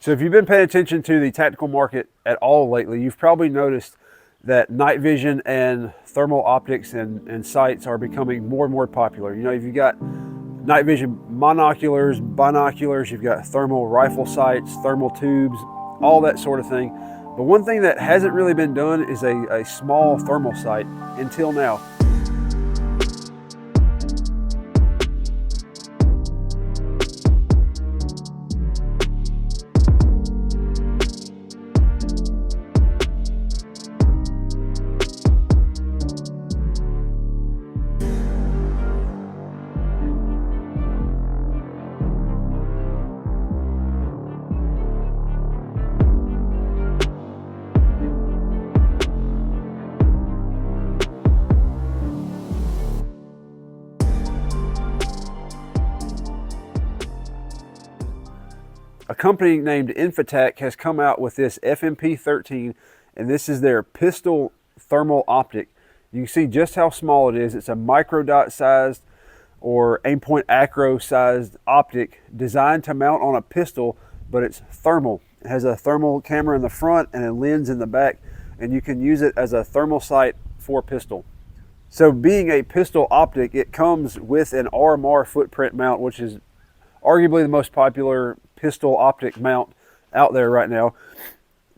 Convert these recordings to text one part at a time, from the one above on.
So if you've been paying attention to the tactical market at all lately, you've probably noticed that night vision and thermal optics and sights are becoming more and more popular. You know, you've got night vision monoculars, binoculars, you've got thermal rifle sights, thermal tubes, all that sort of thing. But one thing that hasn't really been done is a small thermal sight until now. A company named Infitac has come out with this FMP13, and this is their pistol thermal optic. You can see just how small it is. It's a micro dot sized or aim point acro sized optic designed to mount on a pistol, but it's thermal. It has a thermal camera in the front and a lens in the back, and you can use it as a thermal sight for a pistol. So being a pistol optic, it comes with an RMR footprint mount, which is arguably the most popular pistol optic mount out there right now.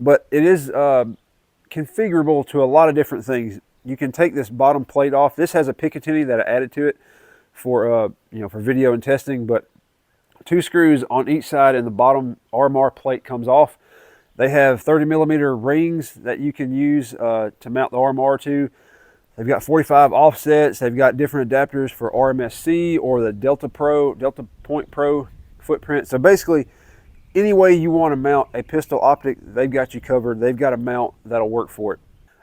But it is configurable to a lot of different things. You can take this bottom plate off. This has a Picatinny that I added to it for for video and testing, but 2 screws on each side and the bottom RMR plate comes off. They have 30mm rings that you can use to mount the RMR to. They've got 45 offsets. They've got different adapters for RMSC or the Delta Point Pro footprint. So basically, any way you want to mount a pistol optic, they've got you covered. They've got a mount that'll work for it.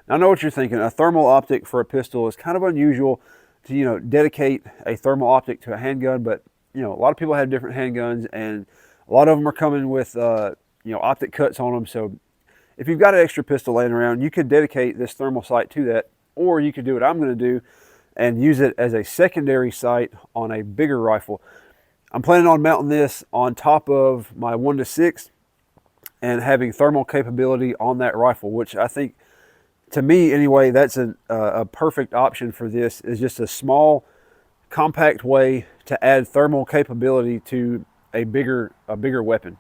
Now, I know what you're thinking. A thermal optic for a pistol is kind of unusual to, dedicate a thermal optic to a handgun, but, a lot of people have different handguns, and a lot of them are coming with, optic cuts on them. So if you've got an extra pistol laying around, you could dedicate this thermal sight to that, or you could do what I'm going to do and use it as a secondary sight on a bigger rifle. I'm planning on mounting this on top of my 1-6 and having thermal capability on that rifle, which I think, to me anyway, that's a perfect option for this. Is just a small, compact way to add thermal capability to a bigger weapon.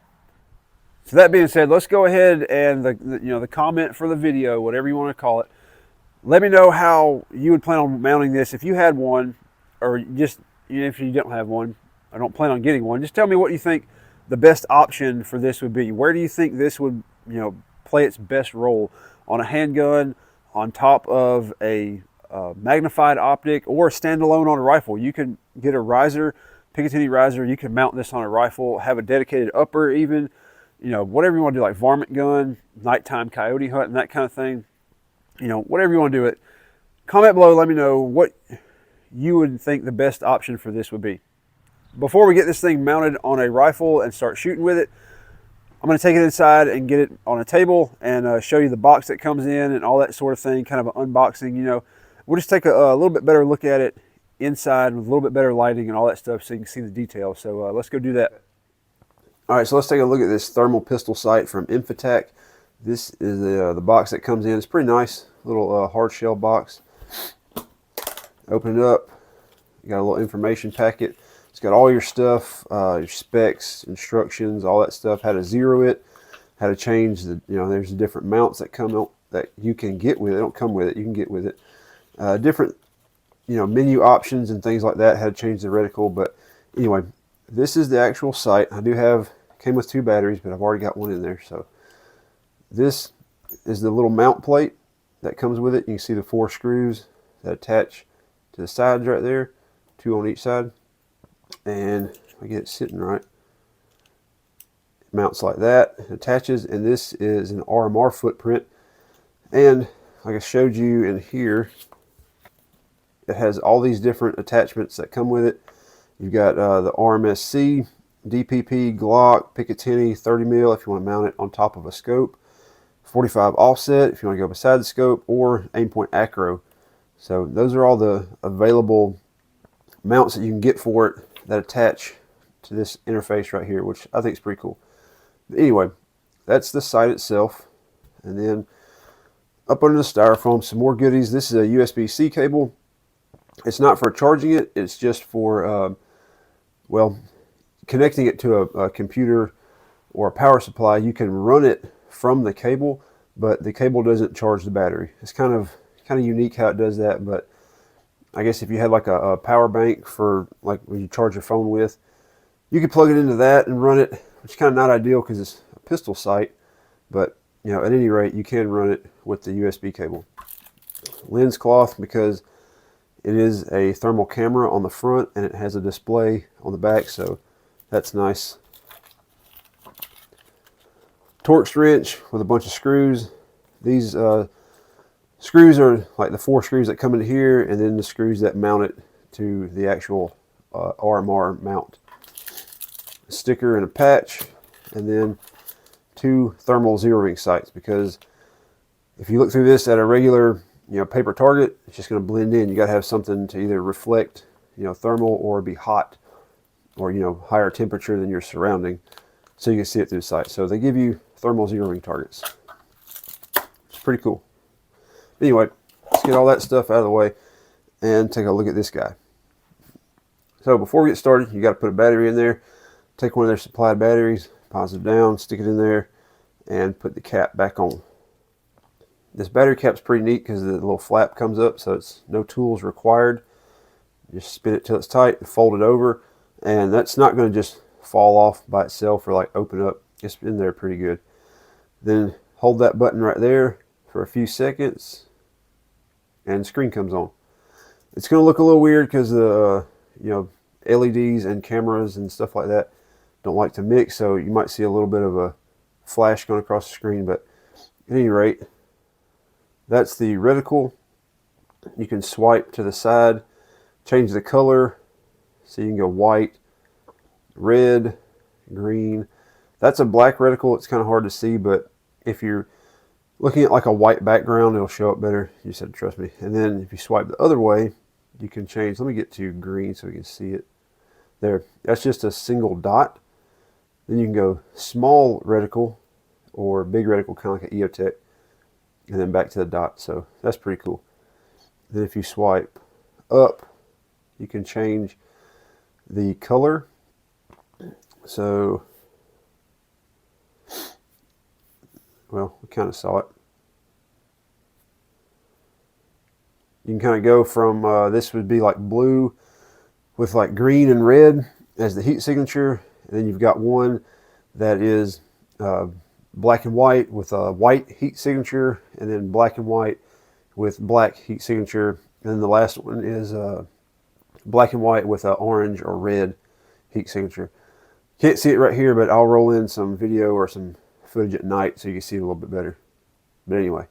So that being said, let's go ahead and the comment for the video, whatever you want to call it. Let me know how you would plan on mounting this if you had one, or just if you don't have one. I don't plan on getting one. Just tell me what you think the best option for this would be. Where do you think this would, play its best role? On a handgun, on top of a magnified optic, or standalone on a rifle? You can get a riser, Picatinny riser. You can mount this on a rifle, have a dedicated upper even, whatever you want to do, like varmint gun, nighttime coyote hunting, that kind of thing. Whatever you want to do it. Comment below, let me know what you would think the best option for this would be. Before we get this thing mounted on a rifle and start shooting with it, I'm going to take it inside and get it on a table and show you the box that comes in and all that sort of thing, kind of an unboxing. We'll just take a little bit better look at it inside with a little bit better lighting and all that stuff so you can see the details. So let's go do that. All right, so let's take a look at this thermal pistol sight from Infitac. This is the box that comes in. It's pretty nice, little hard shell box. Open it up. You got a little information packet. It's got all your stuff, your specs, instructions, all that stuff. How to zero it, how to change the. There's different mounts that come out that you can get with it. They don't come with it. You can get with it. Different, menu options and things like that. How to change the reticle. But anyway, this is the actual sight. Came with 2 batteries, but I've already got one in there. So this is the little mount plate that comes with it. You can see the 4 screws that attach to the sides right there, 2 on each side. And if I get it sitting right, it mounts like that, it attaches, and this is an RMR footprint. And like I showed you in here, it has all these different attachments that come with it. You've got the RMSC, DPP, Glock, Picatinny, 30mm if you want to mount it on top of a scope, 45 offset if you want to go beside the scope, or aim point acro. So those are all the available mounts that you can get for it that attach to this interface right here, which I think is pretty cool. But anyway, that's the sight itself. And then up under the styrofoam, some more goodies. This is a USB-C cable. It's not for charging it. It's just for, well, connecting it to a computer or a power supply. You can run it from the cable, but the cable doesn't charge the battery. It's kind of unique how it does that, but I guess if you had like a power bank for like when you charge your phone with, you could plug it into that and run it, which is kind of not ideal because it's a pistol sight, but you know, at any rate, you can run it with the USB cable. Lens cloth, because it is a thermal camera on the front and it has a display on the back, so that's nice. Torx wrench with a bunch of screws. These screws are like the 4 screws that come in here, and then the screws that mount it to the actual RMR mount. A sticker and a patch, and then 2 thermal zeroing sights, because if you look through this at a regular paper target, it's just going to blend in. You got to have something to either reflect thermal or be hot, or higher temperature than your surrounding, so you can see it through the sight. So they give you thermal zeroing targets. It's pretty cool. Anyway, let's get all that stuff out of the way and take a look at this guy. So before we get started, you got to put a battery in there. Take one of their supplied batteries, positive down, stick it in there, and put the cap back on. This battery cap's pretty neat because the little flap comes up, so it's no tools required. Just spin it till it's tight and fold it over, and that's not going to just fall off by itself or like open up. It's in there pretty good. Then hold that button right there for a few seconds, and the screen comes on. It's going to look a little weird because the LEDs and cameras and stuff like that don't like to mix, so you might see a little bit of a flash going across the screen, but at any rate, that's the reticle. You can swipe to the side, change the color, so you can go white, red, green. That's a black reticle. It's kind of hard to see, but if you're looking at like a white background, it'll show up better. You said trust me. And then if you swipe the other way, you can change. Let me get to green so we can see it. There, that's just a single dot. Then you can go small reticle or big reticle, kind of like an EOTech, and then back to the dot. So that's pretty cool. Then if you swipe up, you can change the color. So, well, we kind of saw it. You can kind of go from, this would be like blue with like green and red as the heat signature. And then you've got one that is black and white with a white heat signature, and then black and white with black heat signature. And then the last one is black and white with an orange or red heat signature. Can't see it right here, but I'll roll in some video or some footage at night so you can see it a little bit better. But anyway,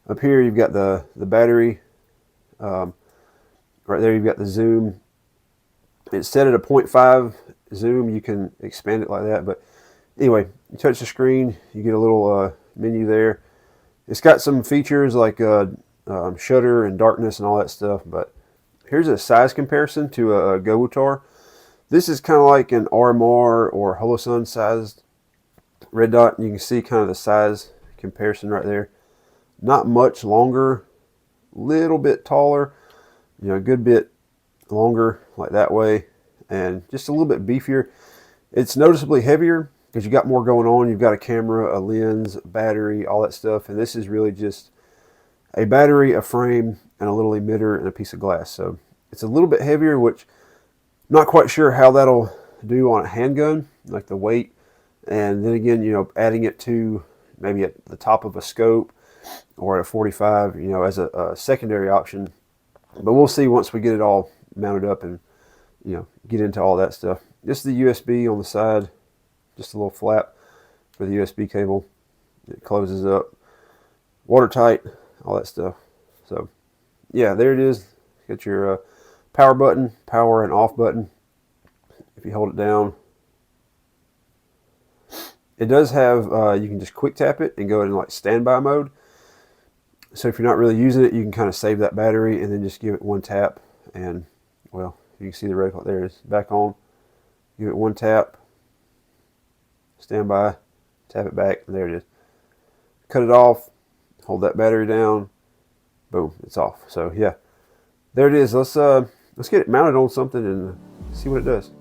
up here you've got the battery. Right there you've got the zoom. It's set at a 0.5 zoom. You can expand it like that. But anyway, you touch the screen, you get a little menu there. It's got some features like shutter and darkness and all that stuff. But here's a size comparison to a Govutar. This is kind of like an RMR or Holosun sized red dot. You can see kind of the size comparison right there. Not much longer, little bit taller, a good bit longer like that way, and just a little bit beefier. It's noticeably heavier because you got more going on. You've got a camera, a lens, battery, all that stuff, and this is really just a battery, a frame, and a little emitter and a piece of glass. So it's a little bit heavier, which I'm not quite sure how that'll do on a handgun, like the weight. And then again, adding it to maybe at the top of a scope or at a 45, as a secondary option. But we'll see once we get it all mounted up and get into all that stuff. This is the USB on the side, just a little flap for the USB cable. It closes up, watertight, all that stuff. So yeah, there it is. Got your power button, power and off button. If you hold it down, it does have, you can just quick tap it and go in like standby mode. So if you're not really using it, you can kind of save that battery and then just give it one tap, and well, you can see the reticle there. It's back on. Give it one tap, standby, tap it back, and there it is. Cut it off, hold that battery down, boom, it's off. So yeah, there it is. Let's get it mounted on something and see what it does.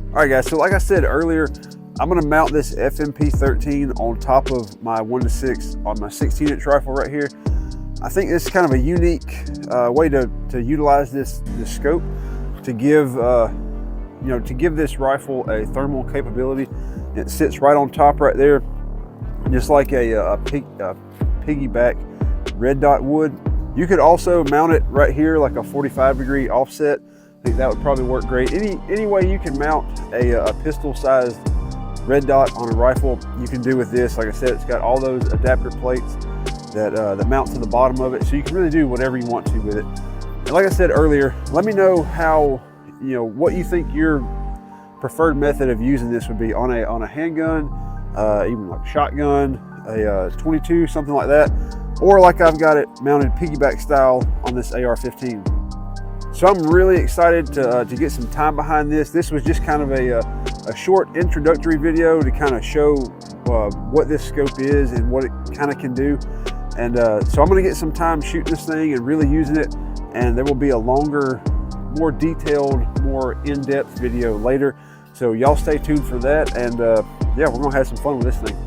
All right, guys, so like I said earlier, I'm gonna mount this FMP13 on top of my 1:6 on my 16-inch rifle right here. I think this is kind of a unique way to utilize this scope to give to give this rifle a thermal capability. It sits right on top right there, just like a piggyback red dot would. You could also mount it right here like a 45-degree offset. I think that would probably work great. Any way you can mount a pistol-sized red dot on a rifle, you can do with this. Like I said, it's got all those adapter plates that mount to the bottom of it, so you can really do whatever you want to with it. And like I said earlier, let me know how, what you think your preferred method of using this would be on a handgun, even like a shotgun, a 22, something like that, or like I've got it mounted piggyback style on this AR-15. So I'm really excited to get some time behind this. This was just kind of a short introductory video to kind of show what this scope is and what it kind of can do. And so I'm gonna get some time shooting this thing and really using it. And there will be a longer, more detailed, more in-depth video later. So y'all stay tuned for that. And yeah, we're gonna have some fun with this thing.